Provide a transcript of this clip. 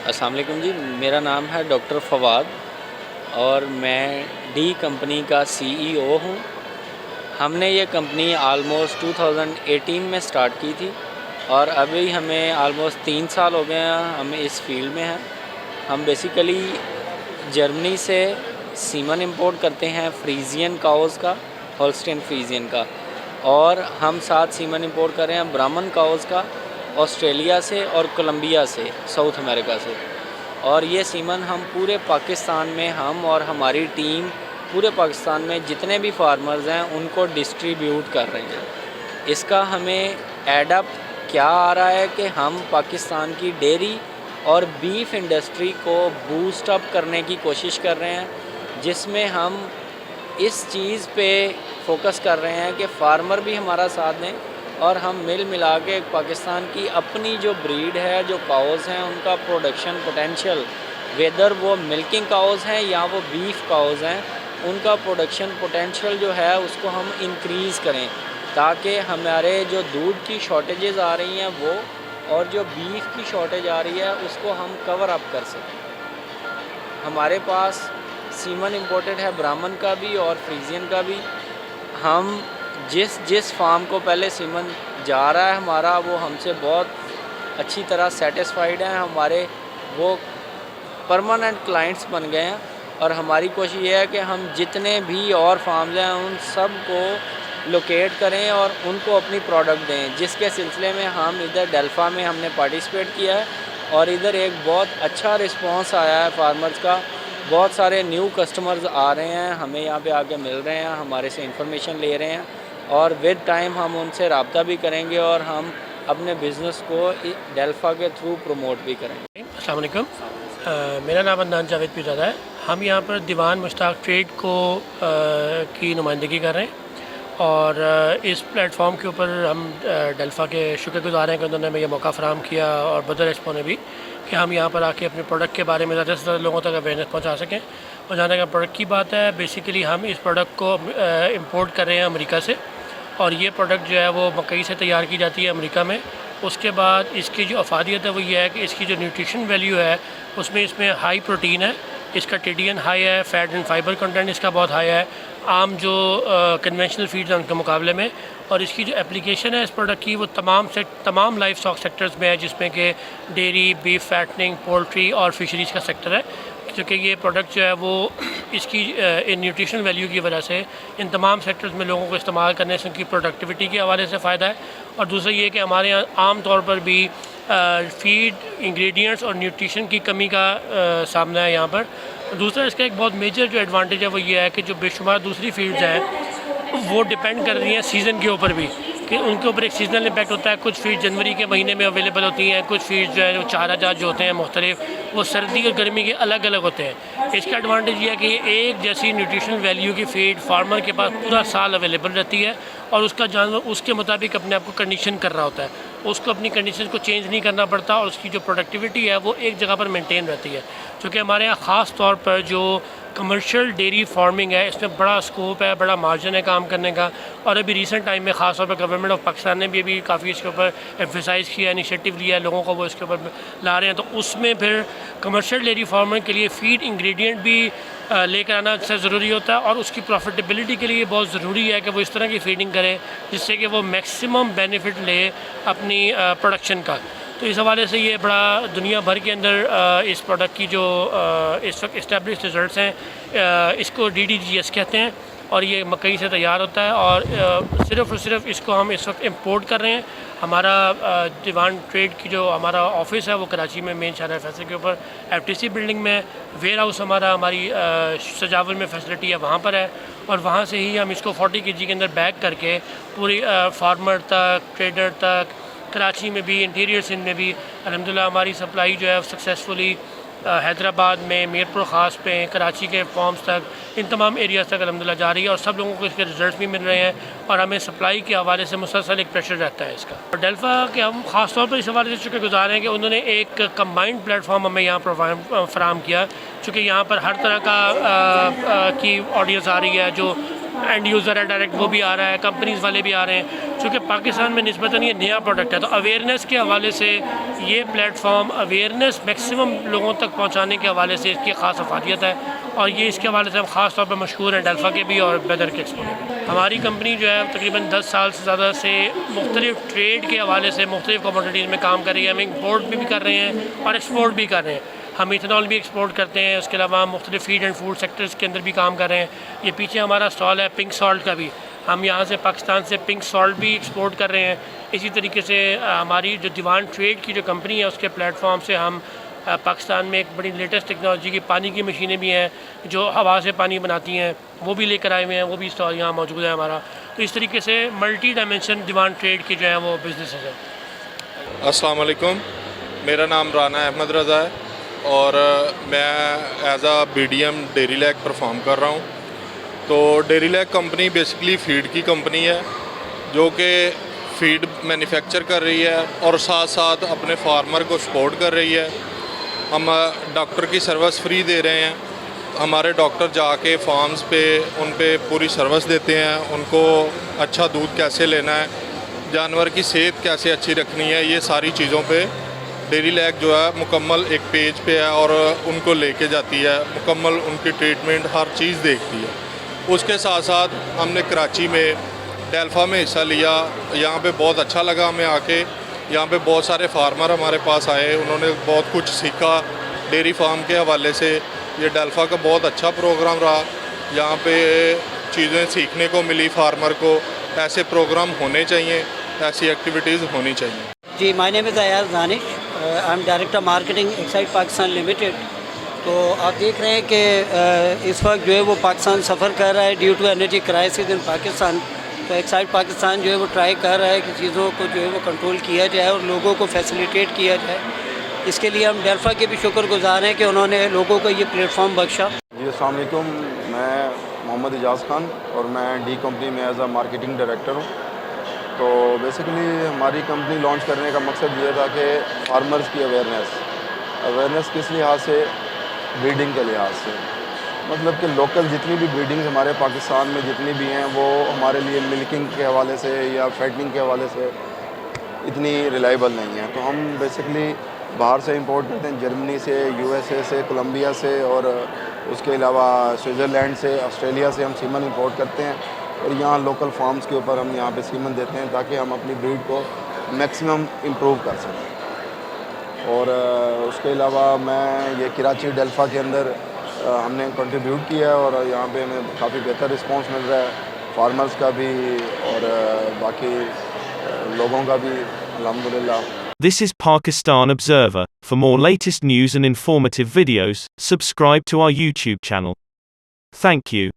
अस्सलाम वालेकुम जी, मेरा नाम है डॉक्टर फ़वाद और मैं डी कंपनी का सीईओ हूँ। हमने ये कंपनी ऑलमोस्ट 2018 में स्टार्ट की थी और अभी हमें ऑलमोस्ट 3 साल हो गए हैं हम इस फील्ड में हैं। हम बेसिकली जर्मनी से सीमन इंपोर्ट करते हैं फ्रीजियन काउज़ का, होल्स्टीन फ्रीजियन का, और हम साथ सीमन इंपोर्ट कर रहे हैं ब्राह्मण काउज़ का ऑस्ट्रेलिया से और कोलंबिया से, साउथ अमेरिका से। और ये सीमन हम पूरे पाकिस्तान में, हम और हमारी टीम पूरे पाकिस्तान में जितने भी फार्मर्स हैं उनको डिस्ट्रीब्यूट कर रहे हैं। इसका हमें एडअप क्या आ रहा है कि हम पाकिस्तान की डेयरी और बीफ इंडस्ट्री को बूस्ट अप करने की कोशिश कर रहे हैं, जिसमें हम इस चीज़ पे फोकस कर रहे हैं कि फार्मर भी हमारा साथ दें और हम मिल मिला के पाकिस्तान की अपनी जो ब्रीड है, जो काउज़ हैं, उनका प्रोडक्शन पोटेंशियल, वेदर वो मिल्किंग काउज़ हैं या वो बीफ काउज़ हैं, उनका प्रोडक्शन पोटेंशियल जो है उसको हम इंक्रीज़ करें, ताकि हमारे जो दूध की शॉर्टेजेस आ रही हैं वो और जो बीफ की शॉर्टेज आ रही है उसको हम कवर अप कर सकें। हमारे पास सीमन इंपोर्टेड है ब्राह्मण का भी और फ्रीजियन का भी। हम जिस फार्म को पहले सीमन जा रहा है हमारा, वो हमसे बहुत अच्छी तरह सेटिस्फाइड हैं। हमारे वो परमानेंट क्लाइंट्स बन गए हैं और हमारी कोशिश ये है कि हम जितने भी और फार्म्स हैं उन सब को लोकेट करें और उनको अपनी प्रोडक्ट दें, जिसके सिलसिले में हम इधर डेल्फा में हमने पार्टिसिपेट किया है और इधर एक बहुत अच्छा रिस्पांस आया है फार्मर्स का। बहुत सारे न्यू कस्टमर्स आ रहे हैं, हमें यहाँ पे आके मिल रहे हैं, हमारे से इंफॉर्मेशन ले रहे हैं और विद टाइम हम उनसे रब्ता भी करेंगे और हम अपने बिज़नेस को डेल्फा के थ्रू प्रमोट भी करेंगे। अस्सलाम वालेकुम। मेरा नाम अदनान जावेद पीरज़ादा है। हम यहाँ पर दीवान मुश्ताक ट्रेड को की नुमाइंदगी कर रहे हैं और इस प्लेटफॉर्म के ऊपर हम डेल्फा के शुक्रगुज़ार हैं कि उन्होंने हमें यह मौका फ़राहम किया और बदर एक्सपो ने भी, कि हम यहाँ पर आके अपने प्रोडक्ट के बारे में ज़्यादा से ज़्यादा लोगों तक अवेयरनेस पहुँचा सकें। और जहाँ तक प्रोडक्ट की बात है, बेसिकली हम इस प्रोडक्ट को इम्पोर्ट कर रहे हैं अमेरिका से और ये प्रोडक्ट जो है वो मकई से तैयार की जाती है अमेरिका में। उसके बाद इसकी जो अफादियत है वो ये है कि इसकी जो न्यूट्रिशन वैल्यू है उसमें इसमें हाई प्रोटीन है, इसका टीडीएन हाई है, फैट एंड फाइबर कंटेंट इसका बहुत हाई है आम जो कन्वेंशनल फीड्स हैं उनके मुकाबले में। और इसकी जो एप्लीकेशन है इस प्रोडक्ट की वो तमाम लाइफ स्टॉक सेक्टर्स में है, जिसमें कि डेयरी, बीफ फैटनिंग, पोल्ट्री और फिशरीज़ का सेक्टर है। क्योंकि ये प्रोडक्ट जो है वो इसकी इन न्यूट्रिशन वैल्यू की वजह से इन तमाम सेक्टर्स में लोगों को इस्तेमाल करने से उनकी प्रोडक्टिविटी के हवाले से फ़ायदा है। और दूसरा ये कि हमारे यहाँ आम तौर पर भी फीड इंग्रेडिएंट्स और न्यूट्रिशन की कमी का सामना है यहाँ पर। दूसरा इसका एक बहुत मेजर जो एडवांटेज है वो ये है कि जो बेशुमार दूसरी फील्ड्स हैं वो डिपेंड कर रही हैं सीज़न के ऊपर भी, कि उनके ऊपर एक सीजनल इम्पैक्ट होता है। कुछ फीड जनवरी के महीने में अवेलेबल होती हैं, कुछ फीड जो है जो चारा जात जो होते हैं मुख्तलिफ, वो सर्दी और गर्मी के अलग अलग होते हैं। इसका एडवांटेज ये है कि एक जैसी न्यूट्रिशनल वैल्यू की फीड फार्मर के पास पूरा साल अवेलेबल रहती है और उसका जानवर उसके मुताबिक अपने आप को कंडीशन कर रहा होता है, उसको अपनी कंडीशन को चेंज नहीं करना पड़ता और उसकी जो प्रोडक्टिविटी है वो एक जगह पर मेंटेन रहती है। क्योंकि हमारे यहाँ ख़ास तौर पर जो कमर्शियल डेयरी फार्मिंग है इसमें बड़ा स्कोप है, बड़ा मार्जिन है काम करने का। और अभी रिसेंट टाइम में ख़ास तौर पर गवर्नमेंट ऑफ पाकिस्तान ने भी अभी काफ़ी इसके ऊपर एम्फेसाइज़ किया, इनिशिएटिव लिया है, लोगों को वो इसके ऊपर ला रहे हैं। तो उसमें फिर कमर्शियल डेयरी फार्मिंग के लिए फ़ीड इंग्रेडिएंट भी लेकर आना अच्छा ज़रूरी होता है और उसकी प्रॉफिटेबिलिटी के लिए बहुत ज़रूरी है कि वो इस तरह की फीडिंग करें जिससे कि वो मैक्सिमम बेनिफिट ले अपनी प्रोडक्शन का। तो इस हवाले से ये बड़ा दुनिया भर के अंदर इस प्रोडक्ट की जो इस वक्त इस्टेब्लिश रिज़ल्ट्स हैं इसको DDGS कहते हैं और ये मकई से तैयार होता है और सिर्फ़ और सिर्फ इसको हम इस वक्त इंपोर्ट कर रहे हैं। हमारा दीवान ट्रेड की जो हमारा ऑफिस है वो कराची में मेन शहर फैसल के ऊपर FTC बिल्डिंग में, वेयर हाउस हमारी सजावल में फैसिलिटी है वहाँ पर है और वहाँ से ही हम इसको 40 kg के अंदर बैग करके पूरी फार्मर तक, ट्रेडर तक, कराची में भी, इंटीरियर सिंध में भी अल्हम्दुलिल्लाह हमारी सप्लाई जो है सक्सेसफुली हैदराबाद में, मीरपुर ख़ास पे, कराची के फॉर्म्स तक, इन तमाम एरियाज़ तक अल्हम्दुलिल्लाह जा रही है और सब लोगों को इसके रिजल्ट्स भी मिल रहे हैं और हमें सप्लाई के हवाले से मुसलसल एक प्रेशर रहता है इसका। और डेल्फा के हम ख़ास तौर पर इस हवाले से शुक्रगुज़ार हैं कि उन्होंने एक कंबाइंड प्लेटफॉर्म हमें यहाँ फराहम किया, चूँकि यहाँ पर हर तरह का की ऑडियंस आ रही है, जो एंड यूज़र है डायरेक्ट वो भी आ रहा है, कंपनीज़ वाले भी आ रहे हैं। चूँकि पाकिस्तान में निस्बतन ये नया प्रोडक्ट है, तो अवेयरनेस के हवाले से ये प्लेटफॉर्म अवेयरनेस मैक्सिमम लोगों तक पहुँचाने के हवाले से इसकी ख़ास अफादियत है, और ये इसके हवाले से हम ख़ास तौर पर मशहूर हैं डेल्फा के भी और बेदर के एक्सपो के भी। हमारी कंपनी जो है तकरीबन 10 साल से ज़्यादा से मुख्तलिफ ट्रेड के हवाले से मुख्तलिफ कमोडिटीज़ में काम कर रही है। हम इम्पोर्ट भी कर रहे हैं और एक्सपोर्ट भी कर रहे हैं। हम इथेनॉल भी एक्सपोर्ट करते हैं, उसके अलावा हम मुख्तलिफ फीड एंड फूड सेक्टर्स के अंदर भी काम कर रहे हैं। ये पीछे हमारा स्टॉल है पिंक सॉल्ट का भी, हम यहाँ से पाकिस्तान से पिंक सॉल्ट भी एक्सपोर्ट कर रहे हैं। इसी तरीके से हमारी जो दीवान ट्रेड की जो कंपनी है उसके प्लेटफॉर्म से हम पाकिस्तान में एक बड़ी लेटेस्ट टेक्नोलॉजी की पानी की मशीनें भी हैं जो हवा से पानी बनाती हैं, वो भी लेकर आए हुए हैं, वो भी स्टॉल यहाँ मौजूद है हमारा। तो इस तरीके से मल्टी डायमेंशन दीवान ट्रेड के जो है वो बिजनेस है। अस्सलाम वालेकुम, मेरा नाम राना अहमद रज़ा है और मैं as a BDM dairy lac perform कर रहा हूँ। तो dairy lac company basically feed की कंपनी है जो कि फ़ीड मैन्युफैक्चर कर रही है और साथ साथ अपने फार्मर को सपोर्ट कर रही है। हम डॉक्टर की सर्विस फ्री दे रहे हैं। हमारे डॉक्टर जाके फार्म्स पे उन पे पूरी सर्विस देते हैं, उनको अच्छा दूध कैसे लेना है, जानवर की सेहत कैसे अच्छी रखनी है, ये सारी चीज़ों पे डेयरी लैक जो है मुकम्मल एक पेज पे है और उनको लेके जाती है, मुकम्मल उनकी ट्रीटमेंट हर चीज़ देखती है। उसके साथ साथ हमने कराची में डेल्फा में हिस्सा लिया, यहाँ पे बहुत अच्छा लगा हमें आके। यहाँ पे बहुत सारे फार्मर हमारे पास आए, उन्होंने बहुत कुछ सीखा डेयरी फार्म के हवाले से। ये डेल्फा का बहुत अच्छा प्रोग्राम रहा, यहाँ पे चीज़ें सीखने को मिली फार्मर को। ऐसे प्रोग्राम होने चाहिए, ऐसी एक्टिविटीज़ होनी चाहिए। जी, my name is Ayaz Danish, I am director marketing Exide Pakistan limited. तो आप देख रहे हैं कि इस वक्त जो है वो पाकिस्तान सफ़र कर रहा है due to energy crisis in Pakistan. तो एक्साइड पाकिस्तान जो है वो ट्राई कर रहा है कि चीज़ों को जो है वो कंट्रोल किया जाए और लोगों को फैसिलिटेट किया जाए। इसके लिए हम डेल्फा के भी शुक्रगुजार हैं कि उन्होंने लोगों को ये प्लेटफॉर्म बख्शा। जी अस्सलाम वालेकुम, मैं मोहम्मद एजाज़ खान और मैं डी कंपनी में एज आ मार्केटिंग डायरेक्टर हूँ। तो बेसिकली हमारी कंपनी लॉन्च करने का मकसद ये था कि फार्मर्स की अवेयरनेस किस लिहाज से, ब्रीडिंग के लिहाज से, मतलब कि लोकल जितनी भी ब्रीडिंग्स हमारे पाकिस्तान में जितनी भी हैं वो हमारे लिए मिल्किंग के हवाले से या फैटनिंग के हवाले से इतनी रिलायबल नहीं है। तो हम बेसिकली बाहर से इंपोर्ट करते हैं, जर्मनी से, USA से, कोलंबिया से और उसके अलावा स्विट्ज़रलैंड से, ऑस्ट्रेलिया से हम सीमन इंपोर्ट करते हैं और यहाँ लोकल फार्म्स के ऊपर हम यहाँ पे सीमन देते हैं ताकि हम अपनी ब्रीड को मैक्सिमम इम्प्रूव कर सकें। और उसके अलावा मैं ये कराची डेल्फा के अंदर हमने कंट्रीब्यूट किया है और यहाँ पे हमें काफ़ी बेहतर रिस्पांस मिल रहा है, फार्मर्स का भी और बाकी लोगों का भी अल्हम्दुलिल्लाह। This is Pakistan Observer. For more latest news and informative videos, subscribe to our YouTube channel. Thank you.